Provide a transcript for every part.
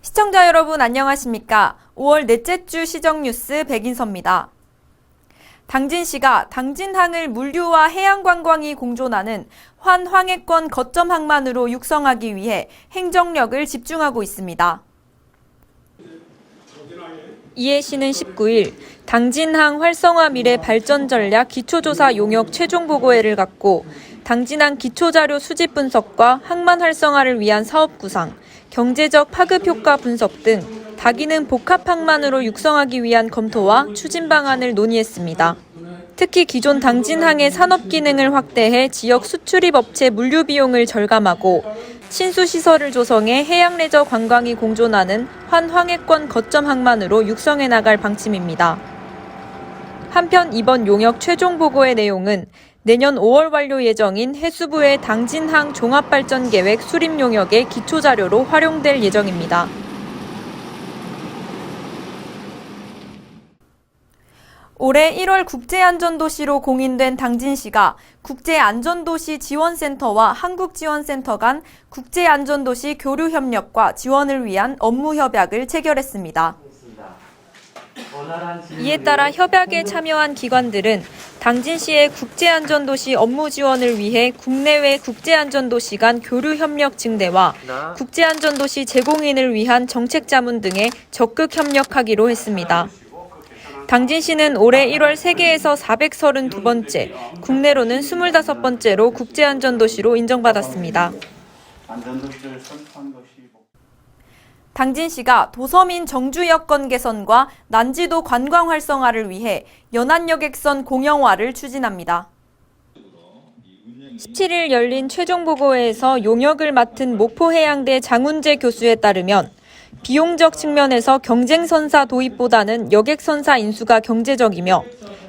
시청자 여러분 안녕하십니까? 5월 넷째 주 시정뉴스 백인서입니다. 당진시가 당진항을 물류와 해양관광이 공존하는 환황해권 거점 항만으로 육성하기 위해 행정력을 집중하고 있습니다. 이해 시는 19일 당진항 활성화 미래 발전 전략 기초조사 용역 최종 보고회를 갖고 당진항 기초자료 수집 분석과 항만 활성화를 위한 사업 구상, 경제적 파급 효과 분석 등 다기능 복합 항만으로 육성하기 위한 검토와 추진 방안을 논의했습니다. 특히 기존 당진항의 산업 기능을 확대해 지역 수출입 업체 물류 비용을 절감하고 신수 시설을 조성해 해양 레저 관광이 공존하는 환황해권 거점 항만으로 육성해 나갈 방침입니다. 한편 이번 용역 최종 보고의 내용은 내년 5월 완료 예정인 해수부의 당진항 종합발전계획 수립 용역의 기초자료로 활용될 예정입니다. 올해 1월 국제안전도시로 공인된 당진시가 국제안전도시 지원센터와 한국지원센터 간 국제안전도시 교류협력과 지원을 위한 업무협약을 체결했습니다. 이에 따라 협약에 참여한 기관들은 당진시의 국제안전도시 업무 지원을 위해 국내외 국제안전도시 간 교류협력 증대와 국제안전도시 제공인을 위한 정책 자문 등에 적극 협력하기로 했습니다. 당진시는 올해 1월 세계에서 432번째, 국내로는 25번째로 국제안전도시로 인정받았습니다. 당진시가 도서민 정주 여건 개선과 난지도 관광 활성화를 위해 연안여객선 공영화를 추진합니다. 17일 열린 최종 보고회에서 용역을 맡은 목포해양대 장훈재 교수에 따르면 비용적 측면에서 경쟁선사 도입보다는 여객선사 인수가 경제적이며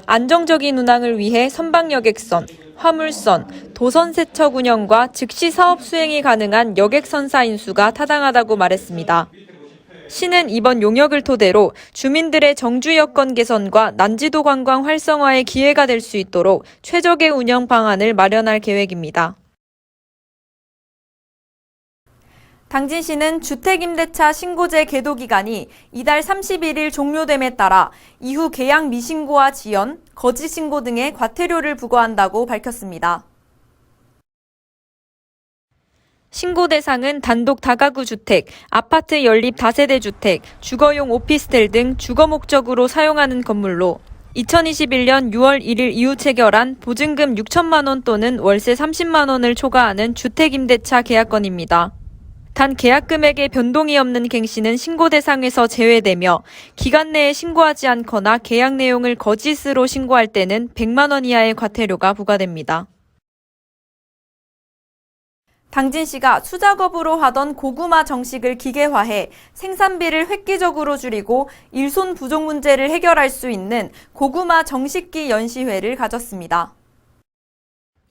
안정적인 운항을 위해 선박여객선, 화물선, 도선세척 운영과 즉시 사업 수행이 가능한 여객선사 인수가 타당하다고 말했습니다. 시는 이번 용역을 토대로 주민들의 정주 여건 개선과 난지도 관광 활성화의 기회가 될 수 있도록 최적의 운영 방안을 마련할 계획입니다. 당진시는 주택임대차 신고제 계도 기간이 이달 31일 종료됨에 따라 이후 계약 미신고와 지연, 거짓 신고 등의 과태료를 부과한다고 밝혔습니다. 신고 대상은 단독 다가구 주택, 아파트 연립 다세대 주택, 주거용 오피스텔 등 주거 목적으로 사용하는 건물로 2021년 6월 1일 이후 체결한 보증금 6천만 원 또는 월세 30만 원을 초과하는 주택임대차 계약건입니다. 단 계약 금액에 변동이 없는 갱신은 신고 대상에서 제외되며 기간 내에 신고하지 않거나 계약 내용을 거짓으로 신고할 때는 100만 원 이하의 과태료가 부과됩니다. 당진시가 수작업으로 하던 고구마 정식을 기계화해 생산비를 획기적으로 줄이고 일손 부족 문제를 해결할 수 있는 고구마 정식기 연시회를 가졌습니다.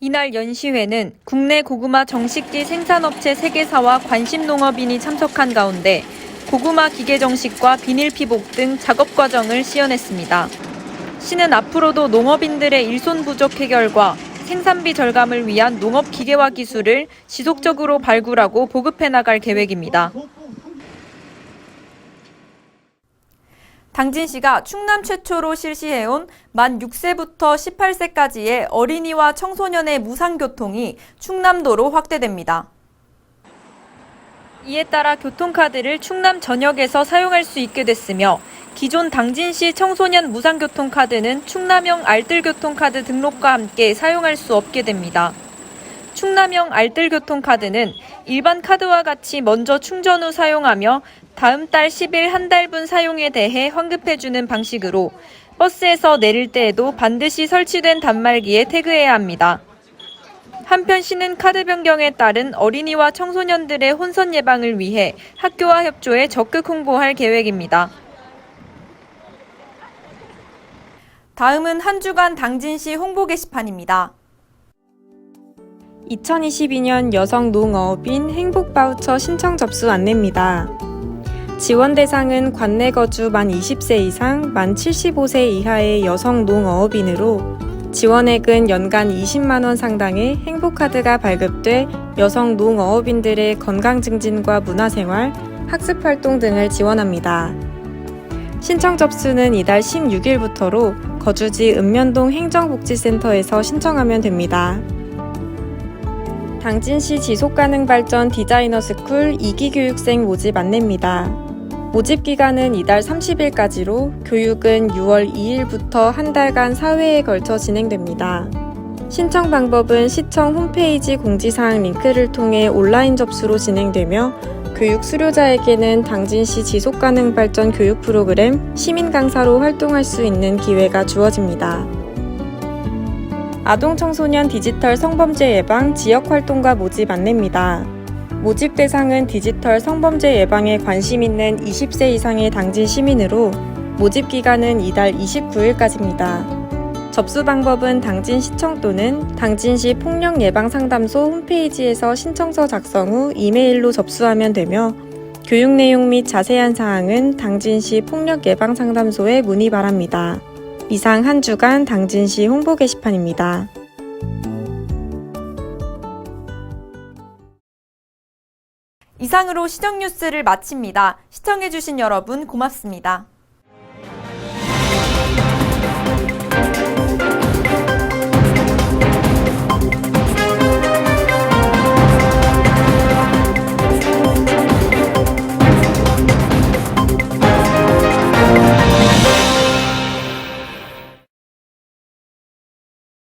이날 연시회는 국내 고구마 정식기 생산업체 3개사와 관심농업인이 참석한 가운데 고구마 기계 정식과 비닐 피복 등 작업 과정을 시연했습니다. 시는 앞으로도 농업인들의 일손 부족 해결과 생산비 절감을 위한 농업 기계화 기술을 지속적으로 발굴하고 보급해 나갈 계획입니다. 당진시가 충남 최초로 실시해온 만 6세부터 18세까지의 어린이와 청소년의 무상교통이 충남도로 확대됩니다. 이에 따라 교통카드를 충남 전역에서 사용할 수 있게 됐으며 기존 당진시 청소년 무상교통카드는 충남형 알뜰교통카드 등록과 함께 사용할 수 없게 됩니다. 충남형 알뜰교통카드는 일반 카드와 같이 먼저 충전 후 사용하며 다음 달 10일 한 달분 사용에 대해 환급해주는 방식으로 버스에서 내릴 때에도 반드시 설치된 단말기에 태그해야 합니다. 한편 시는 카드 변경에 따른 어린이와 청소년들의 혼선 예방을 위해 학교와 협조해 적극 홍보할 계획입니다. 다음은 한 주간 당진시 홍보 게시판입니다. 2022년 여성 농어업인 행복바우처 신청 접수 안내입니다. 지원 대상은 관내 거주 만 20세 이상, 만 75세 이하의 여성 농어업인으로 지원액은 연간 20만 원 상당의 행복카드가 발급돼 여성 농어업인들의 건강 증진과 문화생활, 학습활동 등을 지원합니다. 신청 접수는 이달 16일부터로 거주지 읍면동 행정복지센터에서 신청하면 됩니다. 당진시 지속가능발전 디자이너스쿨 2기 교육생 모집 안내입니다. 모집 기간은 이달 30일까지로 교육은 6월 2일부터 한 달간 4회에 걸쳐 진행됩니다. 신청 방법은 시청 홈페이지 공지사항 링크를 통해 온라인 접수로 진행되며 교육 수료자에게는 당진시 지속가능발전 교육 프로그램 시민 강사로 활동할 수 있는 기회가 주어집니다. 아동 청소년 디지털 성범죄 예방 지역활동가 모집 안내입니다. 모집 대상은 디지털 성범죄 예방에 관심 있는 20세 이상의 당진 시민으로 모집 기간은 이달 29일까지입니다. 접수 방법은 당진시청 또는 당진시 폭력예방상담소 홈페이지에서 신청서 작성 후 이메일로 접수하면 되며 교육 내용 및 자세한 사항은 당진시 폭력예방상담소에 문의 바랍니다. 이상 한 주간 당진시 홍보 게시판입니다. 이상으로 시정 뉴스를 마칩니다. 시청해주신 여러분 고맙습니다.